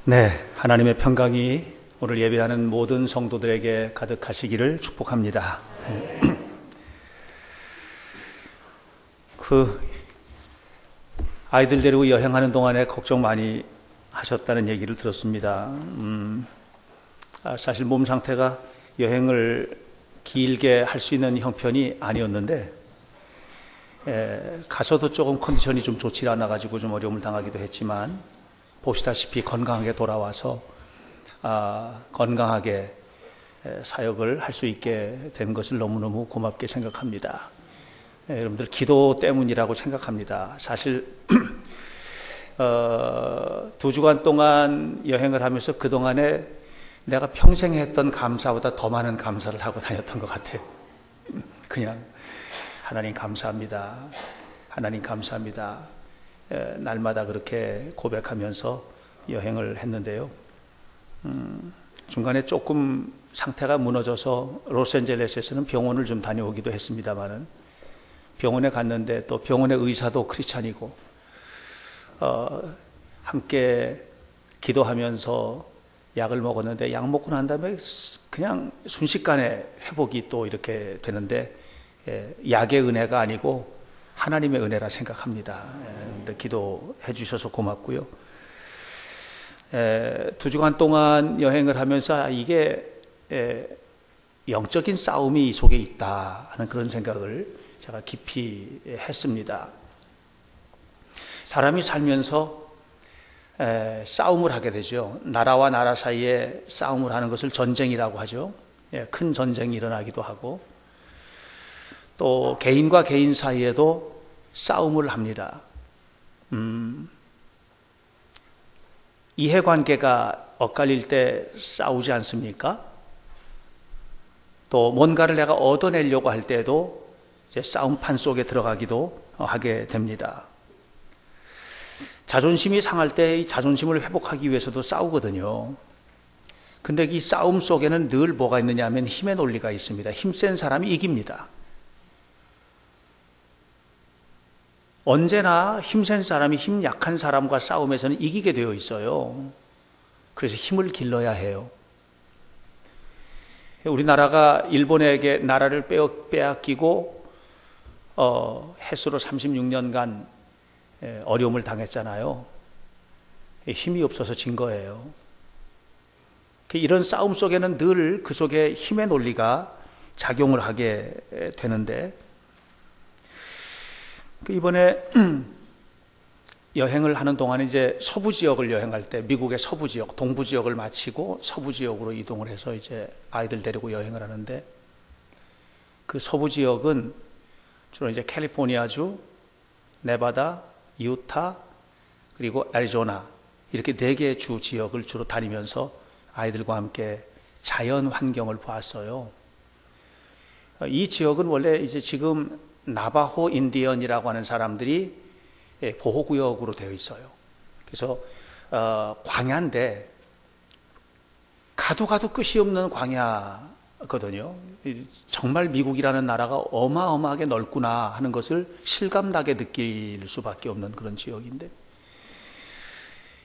네, 하나님의 평강이 오늘 예배하는 모든 성도들에게 가득하시기를 축복합니다. 아이들 데리고 여행하는 동안에 걱정 많이 하셨다는 얘기를 들었습니다. 사실 몸 상태가 여행을 길게 할 수 있는 형편이 아니었는데 가서도 조금 컨디션이 좀 좋지 않아가지고 좀 어려움을 당하기도 했지만 보시다시피 건강하게 돌아와서 건강하게 사역을 할 수 있게 된 것을 너무너무 고맙게 생각합니다. 여러분들 기도 때문이라고 생각합니다. 사실 2주간 동안 여행을 하면서 그동안에 내가 평생 했던 감사보다 더 많은 감사를 하고 다녔던 것 같아요. 그냥 하나님 감사합니다. 하나님 감사합니다. 날마다 그렇게 고백하면서 여행을 했는데요. 중간에 조금 상태가 무너져서 로스앤젤레스에서는 병원을 좀 다녀오기도 했습니다만은 병원에 갔는데 또 병원의 의사도 크리스찬이고 함께 기도하면서 약을 먹었는데 약 먹고 난 다음에 그냥 순식간에 회복이 또 이렇게 되는데 약의 은혜가 아니고 하나님의 은혜라 생각합니다. 기도해 주셔서 고맙고요. 2주간 동안 여행을 하면서 이게 영적인 싸움이 이 속에 있다 하는 그런 생각을 제가 깊이 했습니다. 사람이 살면서 싸움을 하게 되죠. 나라와 나라 사이에 싸움을 하는 것을 전쟁이라고 하죠. 큰 전쟁이 일어나기도 하고 또 개인과 개인 사이에도 싸움을 합니다. 이해관계가 엇갈릴 때 싸우지 않습니까? 또 뭔가를 내가 얻어내려고 할 때도 이제 싸움판 속에 들어가기도 하게 됩니다. 자존심이 상할 때 이 자존심을 회복하기 위해서도 싸우거든요. 근데 이 싸움 속에는 늘 뭐가 있느냐 하면 힘의 논리가 있습니다. 힘센 사람이 이깁니다. 언제나 힘센 사람이 힘 약한 사람과 싸움에서는 이기게 되어 있어요. 그래서 힘을 길러야 해요. 우리나라가 일본에게 나라를 빼앗기고 해수로 36년간 어려움을 당했잖아요. 힘이 없어서 진 거예요. 이런 싸움 속에는 늘 그 속에 힘의 논리가 작용을 하게 되는데 이번에 여행을 하는 동안에 이제 서부 지역을 여행할 때 미국의 서부 지역, 동부 지역을 마치고 서부 지역으로 이동을 해서 이제 아이들 데리고 여행을 하는데 그 서부 지역은 주로 이제 캘리포니아주, 네바다, 유타, 그리고 애리조나 이렇게 4개의 주 지역을 주로 다니면서 아이들과 함께 자연 환경을 보았어요. 이 지역은 원래 이제 지금 나바호 인디언이라고 하는 사람들이 보호구역으로 되어 있어요. 그래서 광야인데 가도 끝이 없는 광야거든요. 정말 미국이라는 나라가 어마어마하게 넓구나 하는 것을 실감나게 느낄 수밖에 없는 그런 지역인데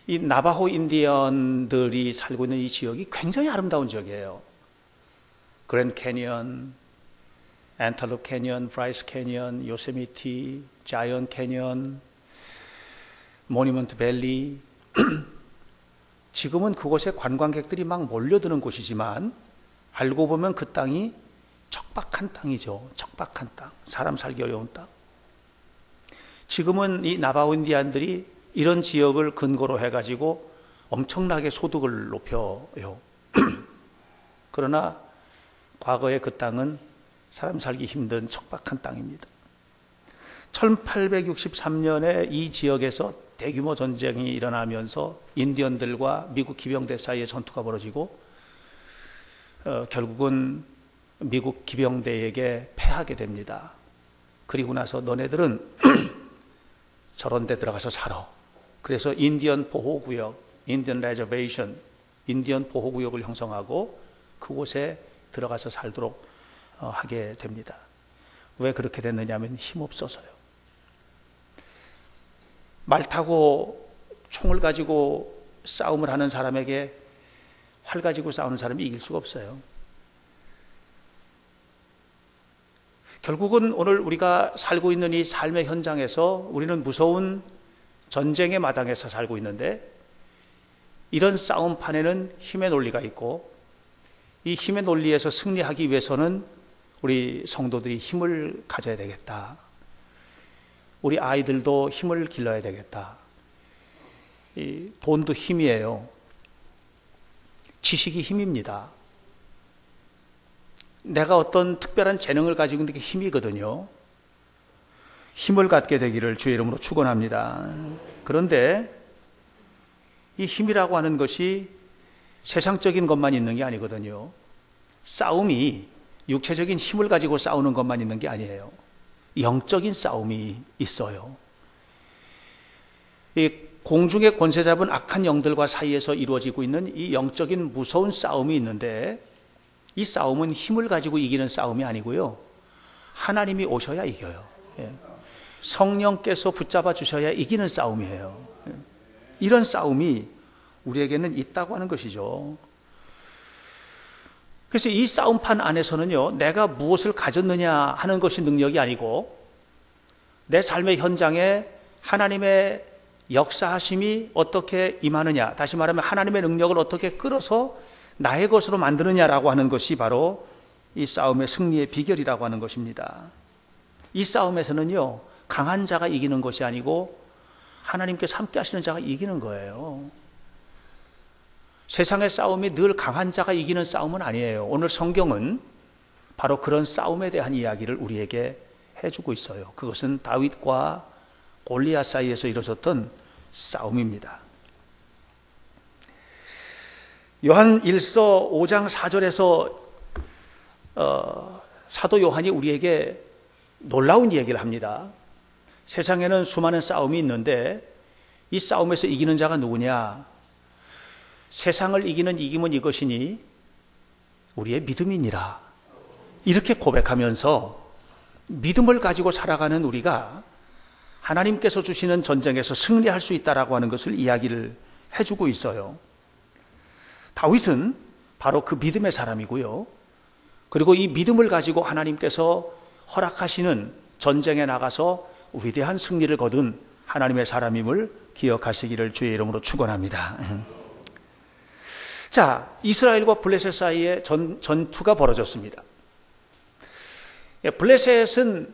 이 나바호 인디언들이 살고 있는 이 지역이 굉장히 아름다운 지역이에요. 그랜드 캐니언, 안텔롭 캐니언, 브라이스 캐니언, 요세미티, 자이언트 캐니언, 모니먼트 밸리. 지금은 그곳에 관광객들이 막 몰려드는 곳이지만 알고 보면 그 땅이 척박한 땅이죠. 척박한 땅, 사람 살기 어려운 땅. 지금은 이 나바호 인디안들이 이런 지역을 근거로 해가지고 엄청나게 소득을 높여요. 그러나 과거에 그 땅은 사람 살기 힘든 척박한 땅입니다. 1863년에 이 지역에서 대규모 전쟁이 일어나면서 인디언들과 미국 기병대 사이에 전투가 벌어지고 결국은 미국 기병대에게 패하게 됩니다. 그리고 나서 너네들은 저런 데 들어가서 살아. 그래서 인디언 보호구역, 인디언 레저베이션, 인디언 보호구역을 형성하고 그곳에 들어가서 살도록 하게 됩니다. 왜 그렇게 됐느냐 하면 힘없어서요. 말 타고 총을 가지고 싸움을 하는 사람에게 활 가지고 싸우는 사람이 이길 수가 없어요. 결국은 오늘 우리가 살고 있는 이 삶의 현장에서 우리는 무서운 전쟁의 마당에서 살고 있는데, 이런 싸움판에는 힘의 논리가 있고, 이 힘의 논리에서 승리하기 위해서는 우리 성도들이 힘을 가져야 되겠다. 우리 아이들도 힘을 길러야 되겠다. 이 돈도 힘이에요. 지식이 힘입니다. 내가 어떤 특별한 재능을 가지고 있는 게 힘이거든요. 힘을 갖게 되기를 주의 이름으로 축원합니다. 그런데 이 힘이라고 하는 것이 세상적인 것만 있는 게 아니거든요. 싸움이 육체적인 힘을 가지고 싸우는 것만 있는 게 아니에요. 영적인 싸움이 있어요. 이 공중의 권세 잡은 악한 영들과 사이에서 이루어지고 있는 이 영적인 무서운 싸움이 있는데, 이 싸움은 힘을 가지고 이기는 싸움이 아니고요, 하나님이 오셔야 이겨요. 성령께서 붙잡아 주셔야 이기는 싸움이에요. 이런 싸움이 우리에게는 있다고 하는 것이죠. 그래서 이 싸움판 안에서는요, 내가 무엇을 가졌느냐 하는 것이 능력이 아니고, 내 삶의 현장에 하나님의 역사하심이 어떻게 임하느냐, 다시 말하면 하나님의 능력을 어떻게 끌어서 나의 것으로 만드느냐라고 하는 것이 바로 이 싸움의 승리의 비결이라고 하는 것입니다. 이 싸움에서는요, 강한 자가 이기는 것이 아니고 하나님께서 함께 하시는 자가 이기는 거예요. 세상의 싸움이 늘 강한 자가 이기는 싸움은 아니에요. 오늘 성경은 바로 그런 싸움에 대한 이야기를 우리에게 해주고 있어요. 그것은 다윗과 골리앗 사이에서 이루어졌던 싸움입니다. 요한 1서 5장 4절에서 사도 요한이 우리에게 놀라운 얘기를 합니다. 세상에는 수많은 싸움이 있는데 이 싸움에서 이기는 자가 누구냐? 세상을 이기는 이김은 이것이니 우리의 믿음이니라. 이렇게 고백하면서 믿음을 가지고 살아가는 우리가 하나님께서 주시는 전쟁에서 승리할 수 있다라고 하는 것을 이야기를 해주고 있어요. 다윗은 바로 그 믿음의 사람이고요. 그리고 이 믿음을 가지고 하나님께서 허락하시는 전쟁에 나가서 위대한 승리를 거둔 하나님의 사람임을 기억하시기를 주의 이름으로 축원합니다. 자, 이스라엘과 블레셋 사이에 전투가 벌어졌습니다. 블레셋은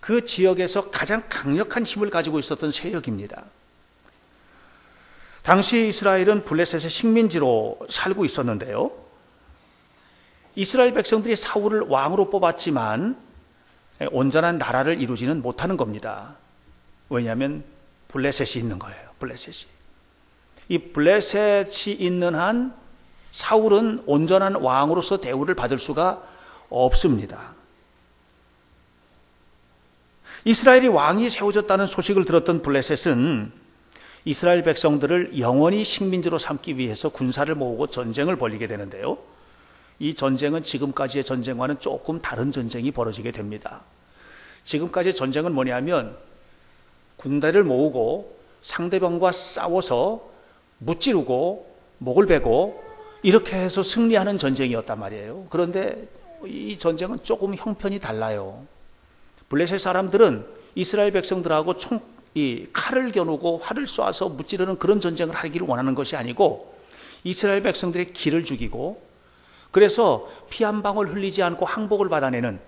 그 지역에서 가장 강력한 힘을 가지고 있었던 세력입니다. 당시 이스라엘은 블레셋의 식민지로 살고 있었는데요, 이스라엘 백성들이 사울을 왕으로 뽑았지만 온전한 나라를 이루지는 못하는 겁니다. 왜냐하면 블레셋이 있는 거예요. 블레셋이. 이 블레셋이 있는 한 사울은 온전한 왕으로서 대우를 받을 수가 없습니다. 이스라엘이 왕이 세워졌다는 소식을 들었던 블레셋은 이스라엘 백성들을 영원히 식민지로 삼기 위해서 군사를 모으고 전쟁을 벌이게 되는데요, 이 전쟁은 지금까지의 전쟁과는 조금 다른 전쟁이 벌어지게 됩니다. 지금까지의 전쟁은 뭐냐면 군대를 모으고 상대방과 싸워서 무찌르고 목을 베고 이렇게 해서 승리하는 전쟁이었단 말이에요. 그런데 이 전쟁은 조금 형편이 달라요. 블레셋 사람들은 이스라엘 백성들하고 칼을 겨누고 활을 쏴서 무찌르는 그런 전쟁을 하기를 원하는 것이 아니고, 이스라엘 백성들의 기를 죽이고, 그래서 피 한 방울 흘리지 않고 항복을 받아내는,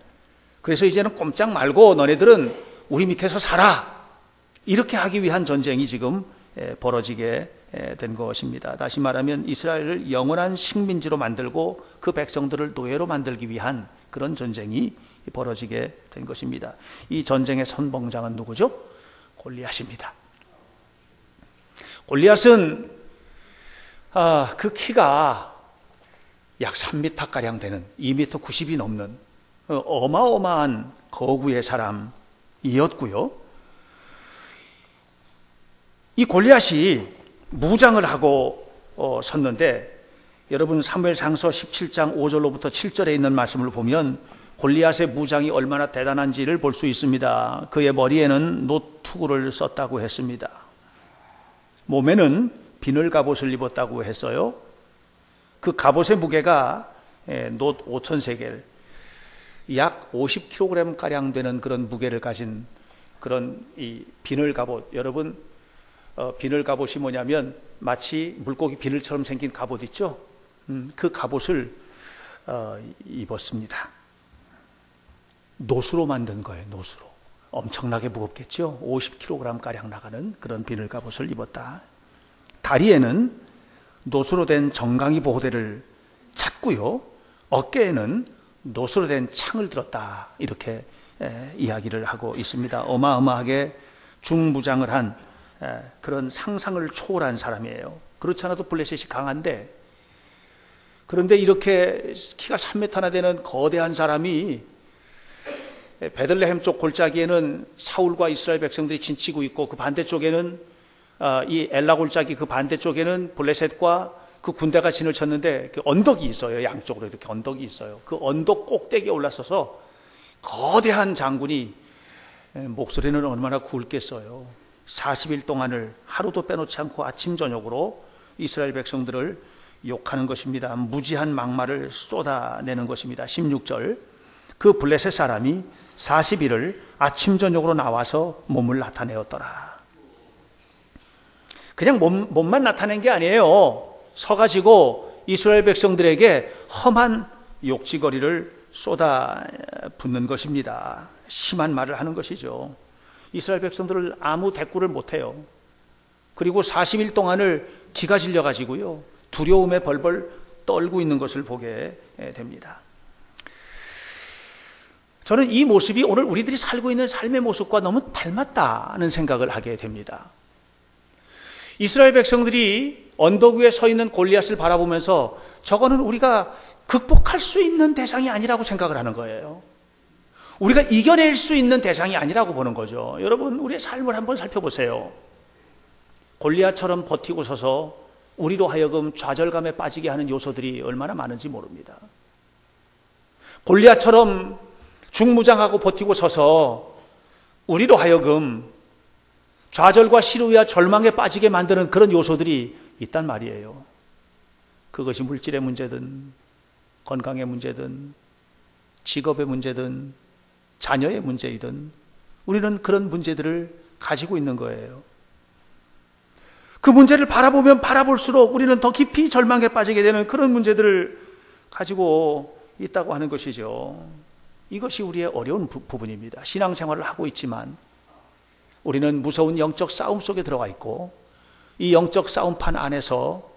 그래서 이제는 꼼짝 말고 너네들은 우리 밑에서 살아, 이렇게 하기 위한 전쟁이 지금 벌어지게 된 것입니다. 다시 말하면 이스라엘을 영원한 식민지로 만들고 그 백성들을 노예로 만들기 위한 그런 전쟁이 벌어지게 된 것입니다. 이 전쟁의 선봉장은 누구죠? 골리앗입니다. 골리앗은 그 키가 약 3m가량 되는, 2m 90이 넘는 어마어마한 거구의 사람이었고요. 이 골리앗이 무장을 하고 섰는데, 여러분 사무엘상서 17장 5절로부터 7절에 있는 말씀을 보면 골리앗의 무장이 얼마나 대단한지를 볼 수 있습니다. 그의 머리에는 노투구를 썼다고 했습니다. 몸에는 비늘 갑옷을 입었다고 했어요. 그 갑옷의 무게가 놋 5,000세겔, 약 50kg 가량 되는 그런 무게를 가진 그런 이 비늘 갑옷. 여러분, 비늘 갑옷이 뭐냐면 마치 물고기 비늘처럼 생긴 갑옷 있죠? 그 갑옷을 입었습니다. 놋으로 만든 거예요. 놋으로. 엄청나게 무겁겠죠? 50kg 가량 나가는 그런 비늘 갑옷을 입었다. 다리에는 놋으로 된 정강이 보호대를 찼고요. 어깨에는 놋으로 된 창을 들었다. 이렇게 이야기를 하고 있습니다. 어마어마하게 중무장을 한 그런 상상을 초월한 사람이에요. 그렇지 않아도 블레셋이 강한데, 그런데 이렇게 키가 3m나 되는 거대한 사람이 베들레헴 쪽 골짜기에는 사울과 이스라엘 백성들이 진치고 있고, 그 반대쪽에는 이 엘라 골짜기 그 반대쪽에는 블레셋과 그 군대가 진을 쳤는데, 그 언덕이 있어요. 양쪽으로 이렇게 언덕이 있어요. 그 언덕 꼭대기에 올라서서 거대한 장군이, 목소리는 얼마나 굵겠어요. 40일 동안을 하루도 빼놓지 않고 아침 저녁으로 이스라엘 백성들을 욕하는 것입니다. 무지한 막말을 쏟아내는 것입니다. 16절, 그 블레셋 사람이 40일을 아침 저녁으로 나와서 몸을 나타내었더라. 그냥 몸만 나타낸 게 아니에요. 서가지고 이스라엘 백성들에게 험한 욕지거리를 쏟아붓는 것입니다. 심한 말을 하는 것이죠. 이스라엘 백성들을 아무 대꾸를 못해요. 그리고 40일 동안을 기가 질려가지고요, 두려움에 벌벌 떨고 있는 것을 보게 됩니다. 저는 이 모습이 오늘 우리들이 살고 있는 삶의 모습과 너무 닮았다는 생각을 하게 됩니다. 이스라엘 백성들이 언덕 위에 서 있는 골리앗을 바라보면서 저거는 우리가 극복할 수 있는 대상이 아니라고 생각을 하는 거예요. 우리가 이겨낼 수 있는 대상이 아니라고 보는 거죠. 여러분, 우리의 삶을 한번 살펴보세요. 골리앗처럼 버티고 서서 우리로 하여금 좌절감에 빠지게 하는 요소들이 얼마나 많은지 모릅니다. 골리앗처럼 중무장하고 버티고 서서 우리로 하여금 좌절과 시루와 절망에 빠지게 만드는 그런 요소들이 있단 말이에요. 그것이 물질의 문제든 건강의 문제든 직업의 문제든 자녀의 문제이든 우리는 그런 문제들을 가지고 있는 거예요. 그 문제를 바라보면 바라볼수록 우리는 더 깊이 절망에 빠지게 되는 그런 문제들을 가지고 있다고 하는 것이죠. 이것이 우리의 어려운 부분입니다. 신앙생활을 하고 있지만 우리는 무서운 영적 싸움 속에 들어가 있고, 이 영적 싸움판 안에서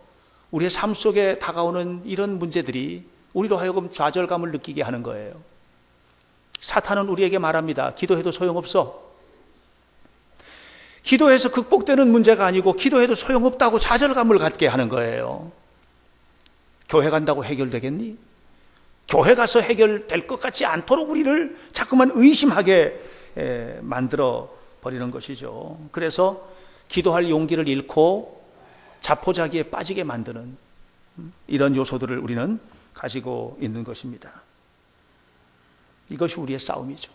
우리의 삶 속에 다가오는 이런 문제들이 우리로 하여금 좌절감을 느끼게 하는 거예요. 사탄은 우리에게 말합니다. 기도해도 소용없어. 기도해서 극복되는 문제가 아니고 기도해도 소용없다고 좌절감을 갖게 하는 거예요. 교회 간다고 해결되겠니? 교회 가서 해결될 것 같지 않도록 우리를 자꾸만 의심하게 만들어 버리는 것이죠. 그래서 기도할 용기를 잃고 자포자기에 빠지게 만드는 이런 요소들을 우리는 가지고 있는 것입니다. 이것이 우리의 싸움이죠.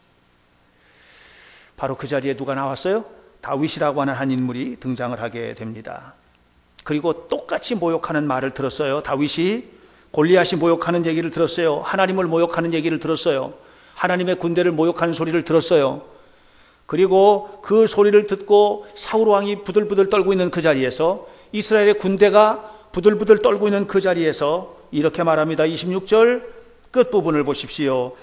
바로 그 자리에 누가 나왔어요? 다윗이라고 하는 한 인물이 등장을 하게 됩니다. 그리고 똑같이 모욕하는 말을 들었어요. 다윗이 골리앗이 모욕하는 얘기를 들었어요. 하나님을 모욕하는 얘기를 들었어요. 하나님의 군대를 모욕하는 소리를 들었어요. 그리고 그 소리를 듣고 사울 왕이 부들부들 떨고 있는 그 자리에서, 이스라엘의 군대가 부들부들 떨고 있는 그 자리에서 이렇게 말합니다. 26절 끝부분을 보십시오.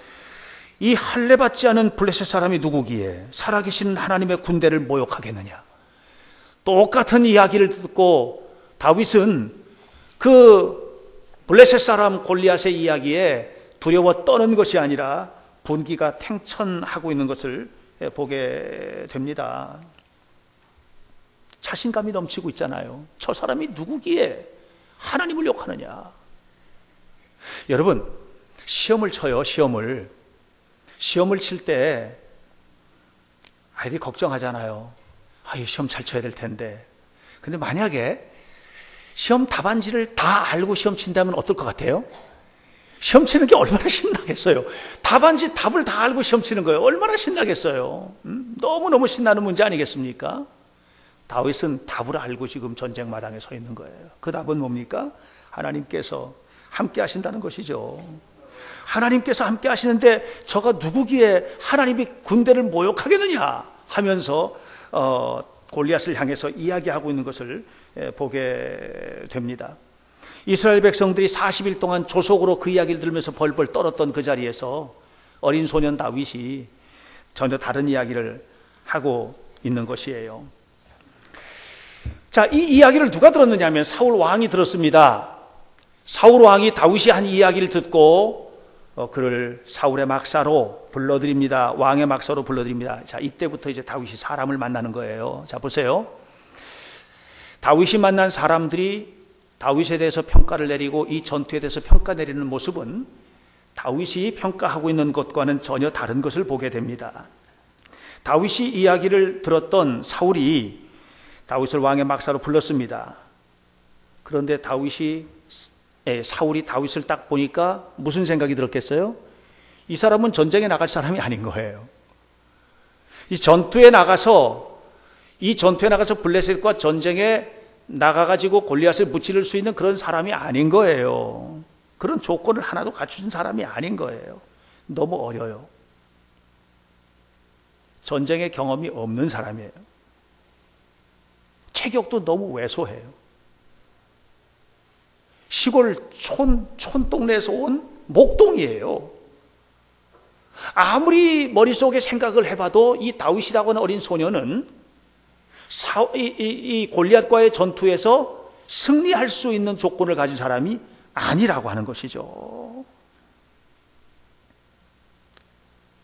이 할례 받지 않은 블레셋 사람이 누구기에 살아계신 하나님의 군대를 모욕하겠느냐. 똑같은 이야기를 듣고 다윗은 그 블레셋 사람 골리앗의 이야기에 두려워 떠는 것이 아니라 분기가 탱천하고 있는 것을 보게 됩니다. 자신감이 넘치고 있잖아요. 저 사람이 누구기에 하나님을 욕하느냐. 여러분, 시험을 쳐요. 시험을 칠 때 아이들이 걱정하잖아요. 이 시험 잘 쳐야 될 텐데. 근데 만약에 시험 답안지를 다 알고 시험 친다면 어떨 것 같아요? 시험 치는 게 얼마나 신나겠어요. 답안지 답을 다 알고 시험 치는 거예요. 얼마나 신나겠어요. 너무너무 신나는 문제 아니겠습니까? 다윗은 답을 알고 지금 전쟁 마당에 서 있는 거예요. 그 답은 뭡니까? 하나님께서 함께 하신다는 것이죠. 하나님께서 함께 하시는데 저가 누구기에 하나님이 군대를 모욕하겠느냐 하면서 골리앗을 향해서 이야기하고 있는 것을 보게 됩니다. 이스라엘 백성들이 40일 동안 조속으로 그 이야기를 들으면서 벌벌 떨었던 그 자리에서 어린 소년 다윗이 전혀 다른 이야기를 하고 있는 것이에요. 자, 이 이야기를 누가 들었느냐 하면 사울 왕이 들었습니다. 사울 왕이 다윗이 한 이야기를 듣고 그를 사울의 막사로 불러드립니다. 왕의 막사로 불러드립니다. 자, 이때부터 이제 다윗이 사람을 만나는 거예요. 자, 보세요. 다윗이 만난 사람들이 다윗에 대해서 평가를 내리고 이 전투에 대해서 평가 내리는 모습은 다윗이 평가하고 있는 것과는 전혀 다른 것을 보게 됩니다. 다윗이 이야기를 들었던 사울이 다윗을 왕의 막사로 불렀습니다. 그런데 사울이 다윗을 딱 보니까 무슨 생각이 들었겠어요? 이 사람은 전쟁에 나갈 사람이 아닌 거예요. 이 전투에 나가서 블레셋과 전쟁에 나가가지고 골리앗을 무찌를 수 있는 그런 사람이 아닌 거예요. 그런 조건을 하나도 갖춘 사람이 아닌 거예요. 너무 어려요. 전쟁의 경험이 없는 사람이에요. 체격도 너무 왜소해요. 시골 촌동네에서 온 목동이에요. 아무리 머릿속에 생각을 해봐도 이 다윗이라고 하는 어린 소년은 이 골리앗과의 전투에서 승리할 수 있는 조건을 가진 사람이 아니라고 하는 것이죠.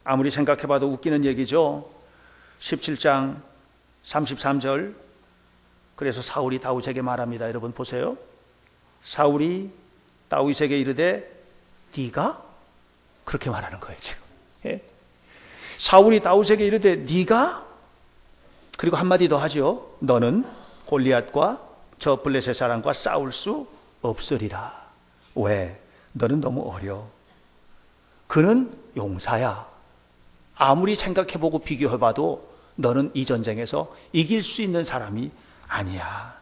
아무리 생각해봐도 웃기는 얘기죠. 17장 33절. 그래서 사울이 다윗에게 말합니다. 여러분 보세요. 사울이 다윗에게 이르되 네가? 그렇게 말하는 거예요 지금. 예? 사울이 다윗에게 이르되 네가? 그리고 한마디 더 하죠. 너는 골리앗과 저 블레셋 사람과 싸울 수 없으리라. 왜? 너는 너무 어려. 그는 용사야. 아무리 생각해보고 비교해봐도 너는 이 전쟁에서 이길 수 있는 사람이 아니야.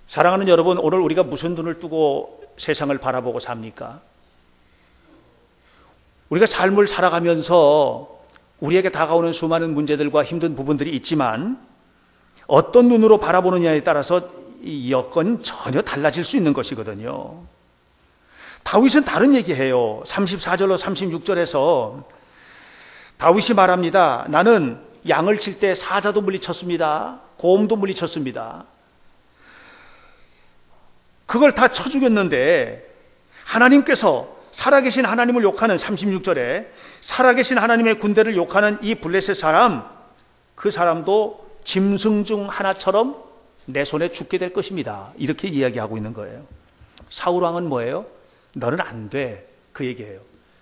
사랑하는 여러분, 오늘 우리가 무슨 눈을 뜨고 세상을 바라보고 삽니까? 우리가 삶을 살아가면서 우리에게 다가오는 수많은 문제들과 힘든 부분들이 있지만 어떤 눈으로 바라보느냐에 따라서 이 여건은 전혀 달라질 수 있는 것이거든요. 다윗은 다른 얘기해요. 34절로 36절에서 다윗이 말합니다. 나는 양을 칠 때 사자도 물리쳤습니다. 곰도 물리쳤습니다. 그걸 다 쳐 죽였는데 하나님께서 살아계신 하나님을 욕하는 36절에 살아계신 하나님의 군대를 욕하는 이 블레셋 사람, 그 사람도 짐승 중 하나처럼 내 손에 죽게 될 것입니다. 이렇게 이야기하고 있는 거예요. 사울 왕은 뭐예요? 너는 안 돼. 그 얘기예요.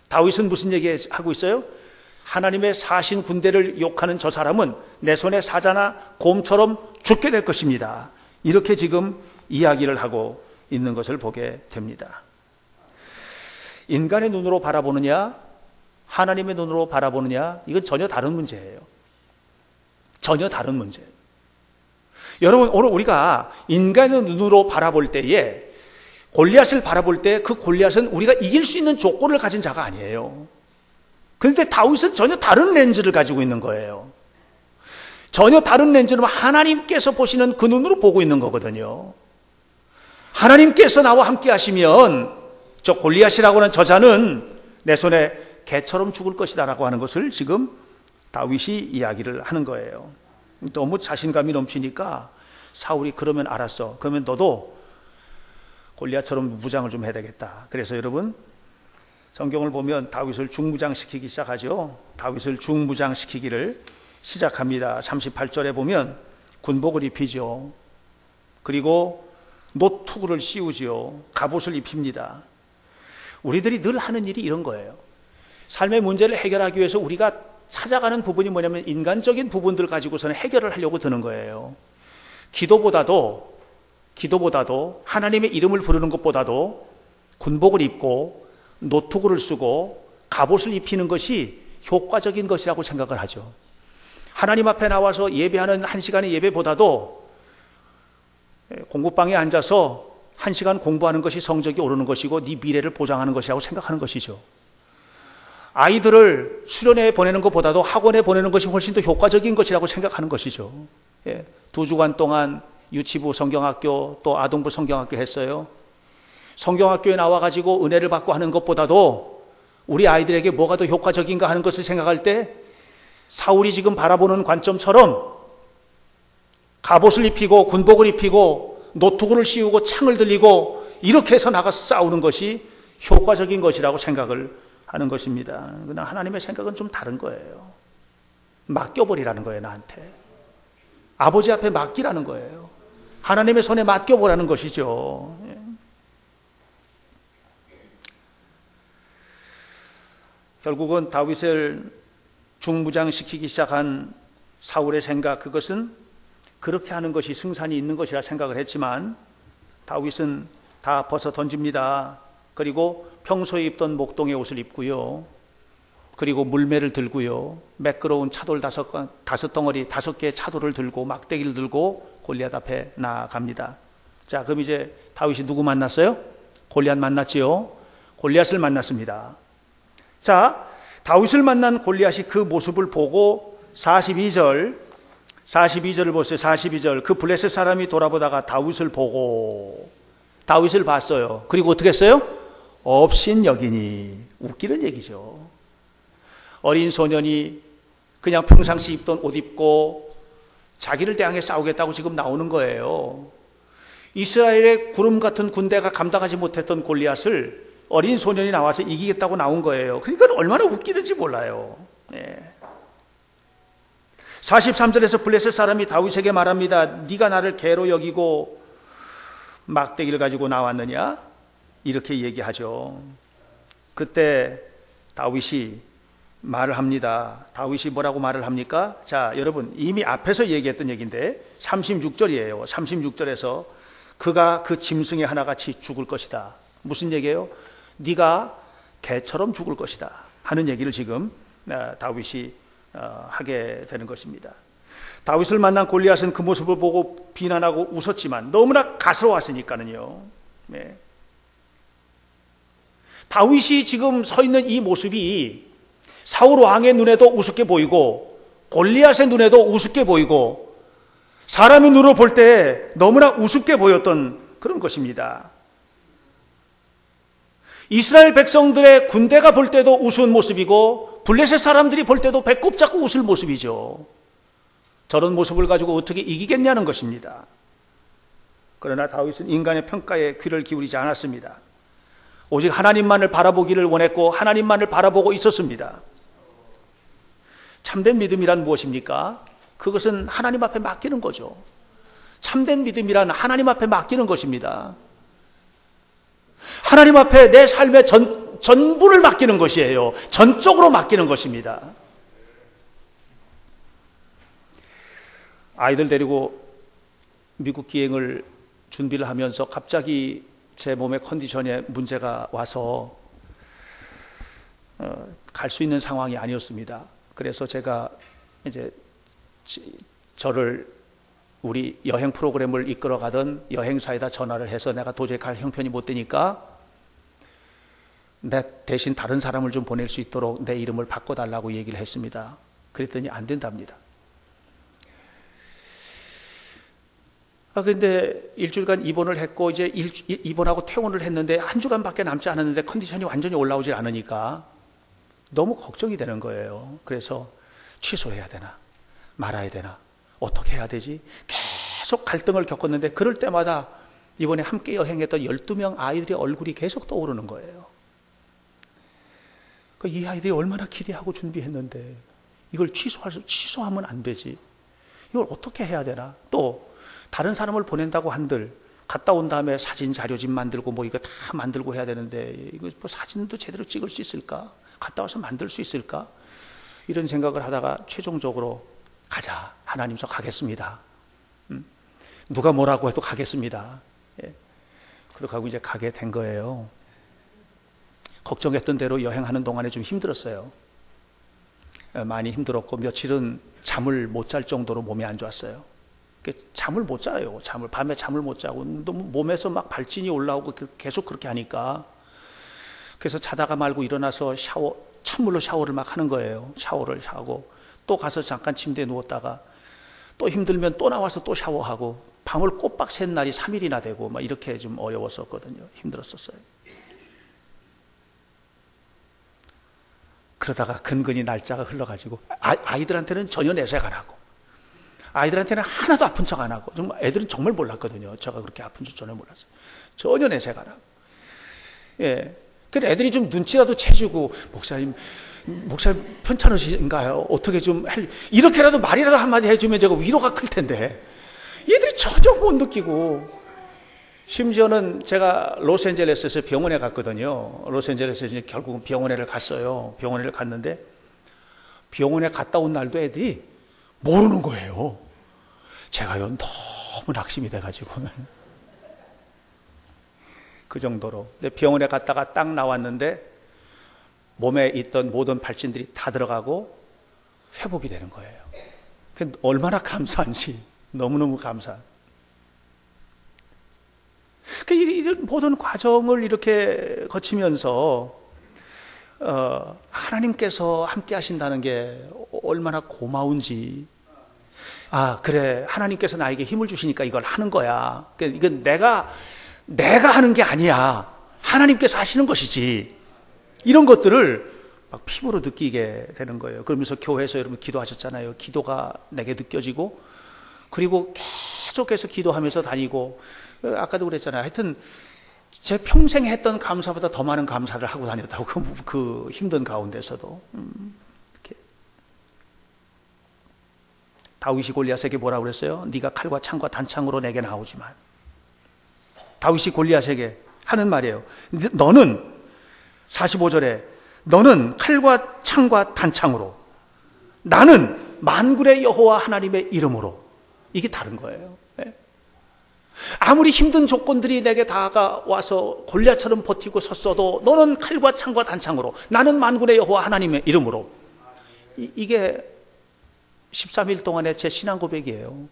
다윗은 무슨 얘기하고 있어요? 하나님의 사신 군대를 욕하는 저 사람은 내 손에 사자나 곰처럼 죽게 될 것입니다. 이렇게 지금 이야기를 하고 있는 것을 보게 됩니다. 인간의 눈으로 바라보느냐, 하나님의 눈으로 바라보느냐, 이건 전혀 다른 문제예요. 전혀 다른 문제예요. 여러분, 오늘 우리가 인간의 눈으로 바라볼 때에 골리앗을 바라볼 때 그 골리앗은 우리가 이길 수 있는 조건을 가진 자가 아니에요. 그런데 다윗은 전혀 다른 렌즈를 가지고 있는 거예요. 전혀 다른 렌즈로 하나님께서 보시는 그 눈으로 보고 있는 거거든요. 하나님께서 나와 함께 하시면 저 골리앗이라고 하는 저자는 내 손에 개처럼 죽을 것이다 라고 하는 것을 지금 다윗이 이야기를 하는 거예요. 너무 자신감이 넘치니까 사울이 그러면 알았어. 그러면 너도 골리앗처럼 무장을 좀 해야 되겠다. 그래서 여러분 성경을 보면 다윗을 중무장시키기 시작하죠. 다윗을 중무장시키기를 시작합니다. 38절에 보면 군복을 입히죠. 그리고 노투구를 씌우지요. 갑옷을 입힙니다. 우리들이 늘 하는 일이 이런 거예요. 삶의 문제를 해결하기 위해서 우리가 찾아가는 부분이 뭐냐면 인간적인 부분들 가지고서는 해결을 하려고 드는 거예요. 기도보다도 하나님의 이름을 부르는 것보다도 군복을 입고 노투구를 쓰고 갑옷을 입히는 것이 효과적인 것이라고 생각을 하죠. 하나님 앞에 나와서 예배하는 1시간의 예배보다도 공부방에 앉아서 1시간 공부하는 것이 성적이 오르는 것이고 네 미래를 보장하는 것이라고 생각하는 것이죠. 아이들을 수련회에 보내는 것보다도 학원에 보내는 것이 훨씬 더 효과적인 것이라고 생각하는 것이죠. 2주간 동안 유치부 성경학교 또 아동부 성경학교 했어요. 성경학교에 나와가지고 은혜를 받고 하는 것보다도 우리 아이들에게 뭐가 더 효과적인가 하는 것을 생각할 때 사울이 지금 바라보는 관점처럼 갑옷을 입히고 군복을 입히고 노투구를 씌우고 창을 들리고 이렇게 해서 나가서 싸우는 것이 효과적인 것이라고 생각을 하는 것입니다. 그러나 하나님의 생각은 좀 다른 거예요. 맡겨버리라는 거예요, 나한테. 아버지 앞에 맡기라는 거예요. 하나님의 손에 맡겨보라는 것이죠. 결국은 다윗을 중무장시키기 시작한 사울의 생각, 그것은 그렇게 하는 것이 승산이 있는 것이라 생각을 했지만 다윗은 다 벗어 던집니다. 그리고 평소에 입던 목동의 옷을 입고요. 그리고 물매를 들고요. 매끄러운 차돌 5덩어리, 5개의 차돌을 들고 막대기를 들고 골리앗 앞에 나아갑니다. 자, 그럼 이제 다윗이 누구 만났어요? 골리앗 만났지요. 골리앗을 만났습니다. 자, 다윗을 만난 골리앗이 그 모습을 보고 42절을 보세요. 42절. 그 블레셋 사람이 돌아보다가 다윗을 보고 다윗을 봤어요. 그리고 어떻게 했어요? 업신여기니. 웃기는 얘기죠. 어린 소년이 그냥 평상시 입던 옷 입고 자기를 대항해 싸우겠다고 지금 나오는 거예요. 이스라엘의 구름 같은 군대가 감당하지 못했던 골리앗을 어린 소년이 나와서 이기겠다고 나온 거예요. 그러니까 얼마나 웃기는지 몰라요. 43절에서 블레셋 사람이 다윗에게 말합니다. 네가 나를 개로 여기고 막대기를 가지고 나왔느냐? 이렇게 얘기하죠. 그때 다윗이 말을 합니다. 다윗이 뭐라고 말을 합니까? 자, 여러분 이미 앞에서 얘기했던 얘기인데 36절이에요. 36절에서 그가 그 짐승의 하나같이 죽을 것이다. 무슨 얘기예요? 네가 개처럼 죽을 것이다 하는 얘기를 지금 다윗이 하게 되는 것입니다. 다윗을 만난 골리앗은 그 모습을 보고 비난하고 웃었지만 너무나 가스러웠으니까는요. 네. 다윗이 지금 서 있는 이 모습이 사울 왕의 눈에도 우습게 보이고 골리앗의 눈에도 우습게 보이고 사람의 눈으로 볼 때 너무나 우습게 보였던 그런 것입니다. 이스라엘 백성들의 군대가 볼 때도 우스운 모습이고 블레셋 사람들이 볼 때도 배꼽 잡고 웃을 모습이죠. 저런 모습을 가지고 어떻게 이기겠냐는 것입니다. 그러나 다윗은 인간의 평가에 귀를 기울이지 않았습니다. 오직 하나님만을 바라보기를 원했고 하나님만을 바라보고 있었습니다. 참된 믿음이란 무엇입니까? 그것은 하나님 앞에 맡기는 거죠. 참된 믿음이란 하나님 앞에 맡기는 것입니다. 하나님 앞에 내 삶의 전부를 맡기는 것이에요. 전적으로 맡기는 것입니다. 아이들 데리고 미국 기행을 준비를 하면서 갑자기 제 몸의 컨디션에 문제가 와서 갈 수 있는 상황이 아니었습니다. 그래서 제가 이제 저를 우리 여행 프로그램을 이끌어 가던 여행사에다 전화를 해서 내가 도저히 갈 형편이 못 되니까 내 대신 다른 사람을 좀 보낼 수 있도록 내 이름을 바꿔달라고 얘기를 했습니다. 그랬더니 안 된답니다. 근데 일주일간 입원을 했고 이제 입원하고 퇴원을 했는데 한 주간밖에 남지 않았는데 컨디션이 완전히 올라오질 않으니까 너무 걱정이 되는 거예요. 그래서 취소해야 되나 말아야 되나 어떻게 해야 되지? 계속 갈등을 겪었는데 그럴 때마다 이번에 함께 여행했던 12명 아이들의 얼굴이 계속 떠오르는 거예요. 이 아이들이 얼마나 기대하고 준비했는데 이걸 취소하면 안 되지. 이걸 어떻게 해야 되나? 또 다른 사람을 보낸다고 한들 갔다 온 다음에 사진 자료집 만들고 뭐 이거 다 만들고 해야 되는데 이거 뭐 사진도 제대로 찍을 수 있을까? 갔다 와서 만들 수 있을까? 이런 생각을 하다가 최종적으로 가자. 하나님서 가겠습니다. 누가 뭐라고 해도 가겠습니다. 그렇게 하고 이제 가게 된 거예요. 걱정했던 대로 여행하는 동안에 좀 힘들었어요. 많이 힘들었고 며칠은 잠을 못 잘 정도로 몸이 안 좋았어요. 잠을 못 자요. 밤에 잠을 못 자고 너무 몸에서 막 발진이 올라오고 계속 그렇게 하니까, 그래서 자다가 말고 일어나서 찬물로 샤워를 막 하는 거예요. 샤워를 하고 또 가서 잠깐 침대에 누웠다가 또 힘들면 또 나와서 또 샤워하고, 밤을 꼬박 샌 날이 3일이나 되고 막 이렇게 좀 어려웠었거든요. 힘들었었어요. 그러다가 근근히 날짜가 흘러가지고 아이들한테는 전혀 내색 안 하고, 아이들한테는 하나도 아픈 척 안 하고, 정말 애들은 정말 몰랐거든요. 제가 그렇게 아픈 줄 전혀 몰랐어요. 전혀 내색 안 하고. 예. 그래 애들이 좀 눈치라도 채주고, 목사님 편찮으신가요? 어떻게 좀 이렇게라도 말이라도 한마디 해주면 제가 위로가 클 텐데, 얘들이 전혀 못 느끼고. 심지어는 제가 로스앤젤레스에서 병원에 갔거든요. 로스앤젤레스에서 결국은 병원에를 갔어요. 병원에를 갔는데 병원에 갔다 온 날도 애들이 모르는 거예요. 제가요 너무 낙심이 돼가지고 그 정도로. 근데 병원에 갔다가 딱 나왔는데 몸에 있던 모든 발진들이 다 들어가고 회복이 되는 거예요. 얼마나 감사한지, 너무너무 감사. 이런 모든 과정을 이렇게 거치면서 하나님께서 함께 하신다는 게 얼마나 고마운지. 그래, 하나님께서 나에게 힘을 주시니까 이걸 하는 거야. 이건 내가 하는 게 아니야. 하나님께서 하시는 것이지. 이런 것들을 막 피부로 느끼게 되는 거예요. 그러면서 교회에서 여러분 기도하셨잖아요. 기도가 내게 느껴지고, 그리고 계속해서 기도하면서 다니고, 아까도 그랬잖아요. 하여튼 제 평생 했던 감사보다 더 많은 감사를 하고 다녔다고, 그 힘든 가운데서도. 이렇게. 다윗이 골리앗에게 뭐라고 그랬어요? 네가 칼과 창과 단창으로 내게 나오지만. 다윗이 골리앗에게 하는 말이에요. 너는 45절에 너는 칼과 창과 단창으로, 나는 만군의 여호와 하나님의 이름으로. 이게 다른 거예요. 아무리 힘든 조건들이 내게 다가와서 골리앗처럼 버티고 섰어도 너는 칼과 창과 단창으로, 나는 만군의 여호와 하나님의 이름으로. 이게 13일 동안의 제 신앙 고백이에요.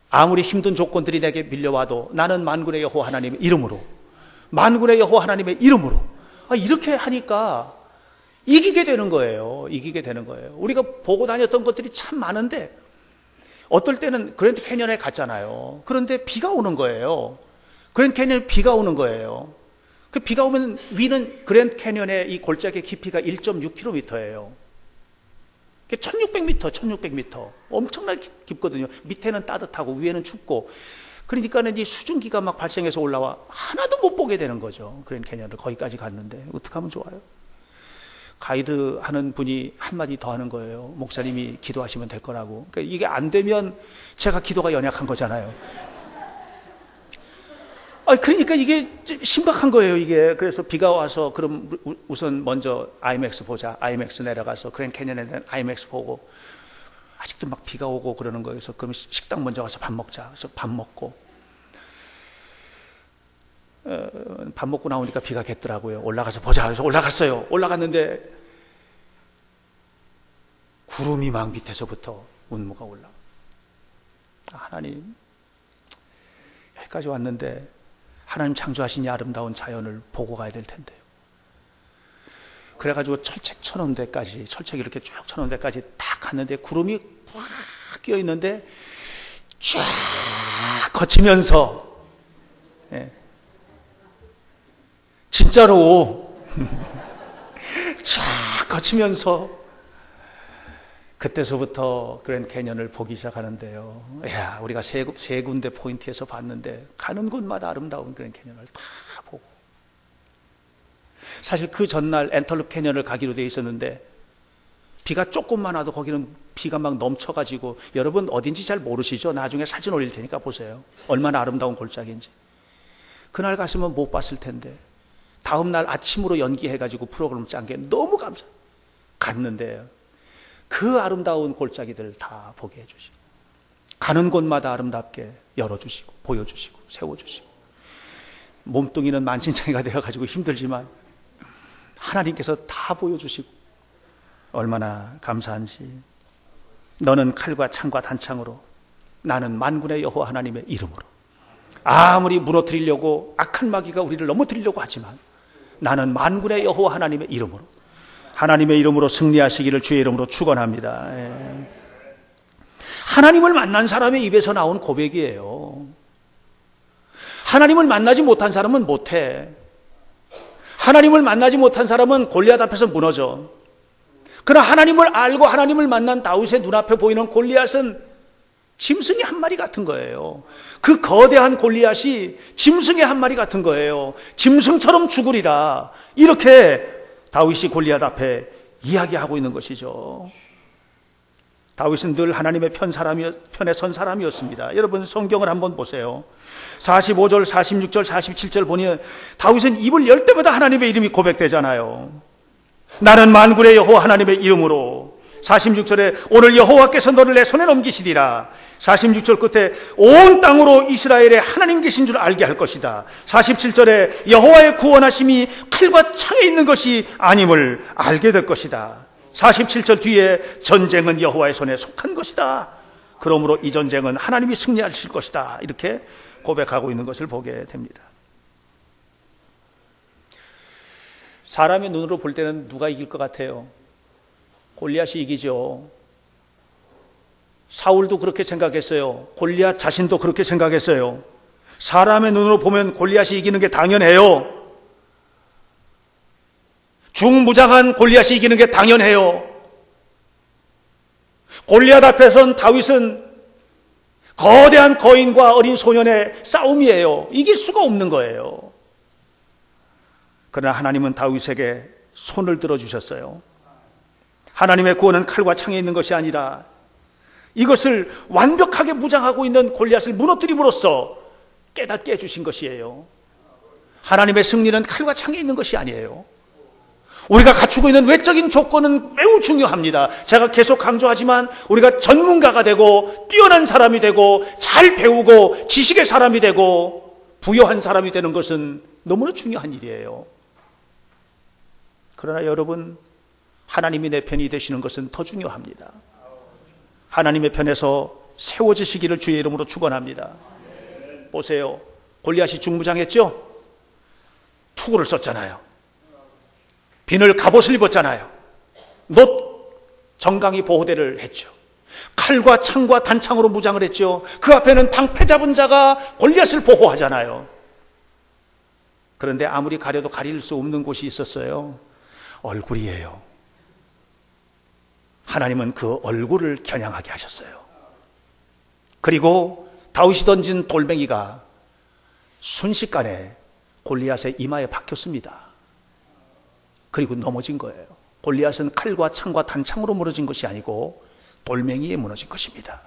아무리 힘든 조건들이 내게 밀려와도 나는 만군의 여호와 하나님의 이름으로, 만군의 여호와 하나님의 이름으로. 이렇게 하니까 이기게 되는 거예요. 이기게 되는 거예요. 우리가 보고 다녔던 것들이 참 많은데, 어떨 때는 그랜드 캐년에 갔잖아요. 그런데 비가 오는 거예요. 그랜드 캐년에 비가 오는 거예요. 그 비가 오면 위는 그랜드 캐년의 이 골짜기의 깊이가 1.6km예요. 1600m, 1600m. 엄청나게 깊거든요. 밑에는 따뜻하고 위에는 춥고. 그러니까는 이 수증기가 막 발생해서 올라와 하나도 못 보게 되는 거죠. 그랜드 캐년을 거기까지 갔는데 어떻게 하면 좋아요? 가이드 하는 분이 한마디 더 하는 거예요. 목사님이 기도하시면 될 거라고. 그러니까 이게 안 되면 제가 기도가 연약한 거잖아요. 그러니까 이게 심각한 거예요, 이게. 그래서 비가 와서 그럼 우선 먼저 IMAX 보자. IMAX 내려가서 그랜드 캐년에 대한 IMAX 보고, 아직도 막 비가 오고 그러는 거예요. 그래서 그럼 식당 먼저 가서 밥 먹자. 그래서 밥 먹고, 밥 먹고 나오니까 비가 겠더라고요. 올라가서 보자. 그래서 올라갔어요. 올라갔는데 구름이 막 밑에서부터 운무가 올라와. 하나님, 여기까지 왔는데 하나님 창조하신 이 아름다운 자연을 보고 가야 될 텐데요. 그래가지고 철책 쳐놓은 데까지, 철책 이렇게 쭉 쳐놓은 데까지 딱 갔는데 구름이 꽉 끼어 있는데 쫙 거치면서, 진짜로 쫙 거치면서 그때서부터 그랜드 캐년을 보기 시작하는데요. 야, 우리가 세 군데 포인트에서 봤는데 가는 곳마다 아름다운 그랜드 캐년을 다 보고, 사실 그 전날 엔털룹 캐년을 가기로 되어 있었는데 비가 조금만 와도 거기는 비가 막 넘쳐가지고, 여러분 어딘지 잘 모르시죠? 나중에 사진 올릴 테니까 보세요. 얼마나 아름다운 골짜기인지. 그날 갔으면 못 봤을 텐데 다음 날 아침으로 연기해가지고 프로그램 짠 게 너무 감사해요. 갔는데 그 아름다운 골짜기들 다 보게 해주시고, 가는 곳마다 아름답게 열어주시고 보여주시고 세워주시고, 몸뚱이는 만신창이가 되어가지고 힘들지만 하나님께서 다 보여주시고 얼마나 감사한지. 너는 칼과 창과 단창으로, 나는 만군의 여호와 하나님의 이름으로. 아무리 무너뜨리려고 악한 마귀가 우리를 넘어뜨리려고 하지만 나는 만군의 여호와 하나님의 이름으로, 하나님의 이름으로 승리하시기를 주의 이름으로 축원합니다. 하나님을 만난 사람의 입에서 나온 고백이에요. 하나님을 만나지 못한 사람은 못해. 하나님을 만나지 못한 사람은 골리앗 앞에서 무너져. 그러나 하나님을 알고 하나님을 만난 다윗의 눈앞에 보이는 골리앗은 짐승의 한 마리 같은 거예요. 그 거대한 골리앗이 짐승의 한 마리 같은 거예요. 짐승처럼 죽으리라, 이렇게 다윗이 골리앗 앞에 이야기하고 있는 것이죠. 다윗은 늘 하나님의 편에 선 사람이었습니다. 여러분 성경을 한번 보세요. 45절, 46절, 47절 보니 다윗은 입을 열 때마다 하나님의 이름이 고백되잖아요. 나는 만군의 여호와 하나님의 이름으로. 46절에 오늘 여호와께서 너를 내 손에 넘기시리라. 46절 끝에 온 땅으로 이스라엘에 하나님 계신 줄 알게 할 것이다. 47절에 여호와의 구원하심이 칼과 창에 있는 것이 아님을 알게 될 것이다. 47절 뒤에 전쟁은 여호와의 손에 속한 것이다. 그러므로 이 전쟁은 하나님이 승리하실 것이다. 이렇게 고백하고 있는 것을 보게 됩니다. 사람의 눈으로 볼 때는 누가 이길 것 같아요? 골리앗이 이기죠. 사울도 그렇게 생각했어요. 골리앗 자신도 그렇게 생각했어요. 사람의 눈으로 보면 골리앗이 이기는 게 당연해요. 중무장한 골리앗이 이기는 게 당연해요. 골리앗 앞에 선 다윗은 거대한 거인과 어린 소년의 싸움이에요. 이길 수가 없는 거예요. 그러나 하나님은 다윗에게 손을 들어주셨어요. 하나님의 구원은 칼과 창에 있는 것이 아니라 이것을 완벽하게 무장하고 있는 골리앗을 무너뜨림으로써 깨닫게 해주신 것이에요. 하나님의 승리는 칼과 창에 있는 것이 아니에요. 우리가 갖추고 있는 외적인 조건은 매우 중요합니다. 제가 계속 강조하지만 우리가 전문가가 되고 뛰어난 사람이 되고 잘 배우고 지식의 사람이 되고 부유한 사람이 되는 것은 너무나 중요한 일이에요. 그러나 여러분, 하나님이 내 편이 되시는 것은 더 중요합니다. 하나님의 편에서 세워지시기를 주의 이름으로 축원합니다. 보세요. 골리앗이 중무장했죠? 투구를 썼잖아요. 비늘 갑옷을 입었잖아요. 놋 정강이 보호대를 했죠. 칼과 창과 단창으로 무장을 했죠. 그 앞에는 방패 잡은 자가 골리앗을 보호하잖아요. 그런데 아무리 가려도 가릴 수 없는 곳이 있었어요. 얼굴이에요. 하나님은 그 얼굴을 겨냥하게 하셨어요. 그리고 다윗이 던진 돌멩이가 순식간에 골리앗의 이마에 박혔습니다. 그리고 넘어진 거예요. 골리앗은 칼과 창과 단창으로 무너진 것이 아니고 돌멩이에 무너진 것입니다.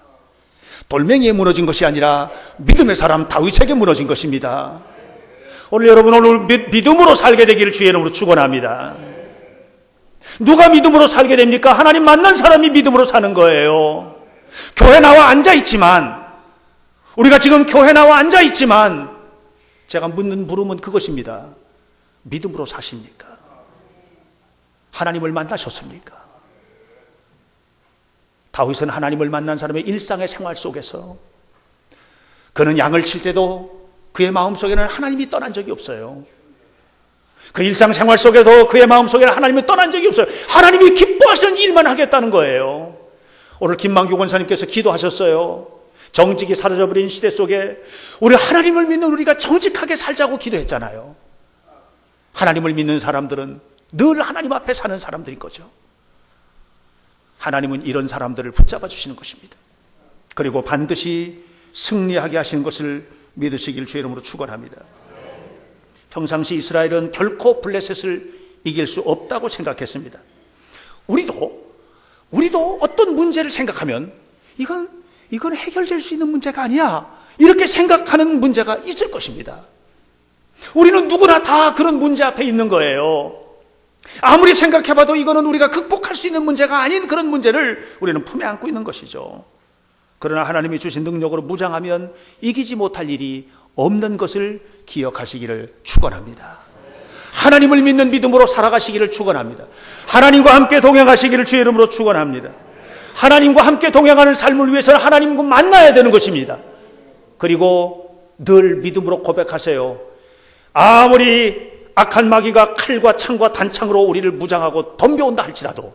돌멩이에 무너진 것이 아니라 믿음의 사람 다윗에게 무너진 것입니다. 오늘 여러분 믿음으로 살게 되기를 주의 이름으로 축원합니다. 누가 믿음으로 살게 됩니까? 하나님 만난 사람이 믿음으로 사는 거예요. 교회 나와 앉아있지만, 우리가 지금 교회 나와 앉아있지만 제가 묻는 물음은 그것입니다. 믿음으로 사십니까? 하나님을 만나셨습니까? 다윗은 하나님을 만난 사람의 일상의 생활 속에서 그는 양을 칠 때도 그의 마음속에는 하나님이 떠난 적이 없어요. 그 일상생활 속에도 그의 마음속에는 하나님이 떠난 적이 없어요. 하나님이 기뻐하시는 일만 하겠다는 거예요. 오늘 김만규 권사님께서 기도하셨어요. 정직이 사라져버린 시대 속에 우리 하나님을 믿는 우리가 정직하게 살자고 기도했잖아요. 하나님을 믿는 사람들은 늘 하나님 앞에 사는 사람들인 거죠. 하나님은 이런 사람들을 붙잡아 주시는 것입니다. 그리고 반드시 승리하게 하시는 것을 믿으시길 주의 이름으로 축원합니다. 평상시 이스라엘은 결코 블레셋을 이길 수 없다고 생각했습니다. 우리도 어떤 문제를 생각하면 이건 해결될 수 있는 문제가 아니야, 이렇게 생각하는 문제가 있을 것입니다. 우리는 누구나 다 그런 문제 앞에 있는 거예요. 아무리 생각해봐도 이거는 우리가 극복할 수 있는 문제가 아닌 그런 문제를 우리는 품에 안고 있는 것이죠. 그러나 하나님이 주신 능력으로 무장하면 이기지 못할 일이 없는 것을 기억하시기를 축원합니다. 하나님을 믿는 믿음으로 살아가시기를 축원합니다. 하나님과 함께 동행하시기를 주의 이름으로 축원합니다. 하나님과 함께 동행하는 삶을 위해서는 하나님과 만나야 되는 것입니다. 그리고 늘 믿음으로 고백하세요. 아무리 악한 마귀가 칼과 창과 단창으로 우리를 무장하고 덤벼온다 할지라도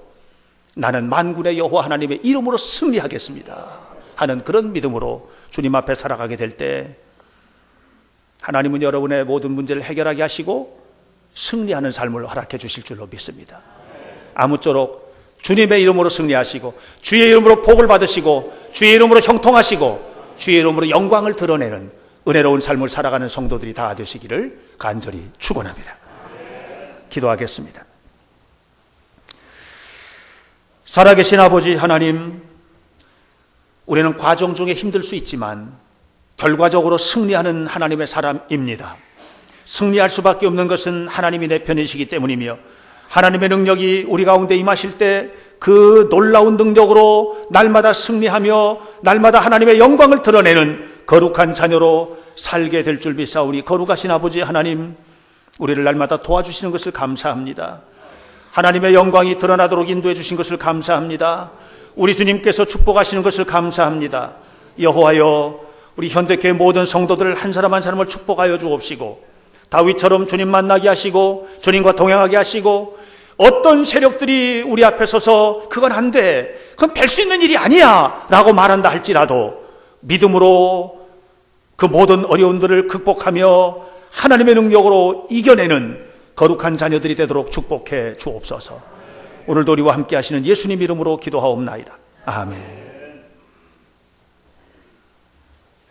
나는 만군의 여호와 하나님의 이름으로 승리하겠습니다 하는 그런 믿음으로 주님 앞에 살아가게 될 때 하나님은 여러분의 모든 문제를 해결하게 하시고 승리하는 삶을 허락해 주실 줄로 믿습니다. 아무쪼록 주님의 이름으로 승리하시고 주의 이름으로 복을 받으시고 주의 이름으로 형통하시고 주의 이름으로 영광을 드러내는 은혜로운 삶을 살아가는 성도들이 다 되시기를 간절히 축원합니다. 기도하겠습니다. 살아계신 아버지 하나님, 우리는 과정 중에 힘들 수 있지만 결과적으로 승리하는 하나님의 사람입니다. 승리할 수밖에 없는 것은 하나님이 내 편이시기 때문이며 하나님의 능력이 우리 가운데 임하실 때 그 놀라운 능력으로 날마다 승리하며 날마다 하나님의 영광을 드러내는 거룩한 자녀로 살게 될 줄 믿사오니 거룩하신 아버지 하나님, 우리를 날마다 도와주시는 것을 감사합니다. 하나님의 영광이 드러나도록 인도해 주신 것을 감사합니다. 우리 주님께서 축복하시는 것을 감사합니다. 여호와여, 우리 현대교회 모든 성도들 한 사람 한 사람을 축복하여 주옵시고 다윗처럼 주님 만나게 하시고 주님과 동행하게 하시고 어떤 세력들이 우리 앞에 서서 그건 안 돼, 그건 될 수 있는 일이 아니야 라고 말한다 할지라도 믿음으로 그 모든 어려움들을 극복하며 하나님의 능력으로 이겨내는 거룩한 자녀들이 되도록 축복해 주옵소서. 오늘도 우리와 함께 하시는 예수님 이름으로 기도하옵나이다. 아멘.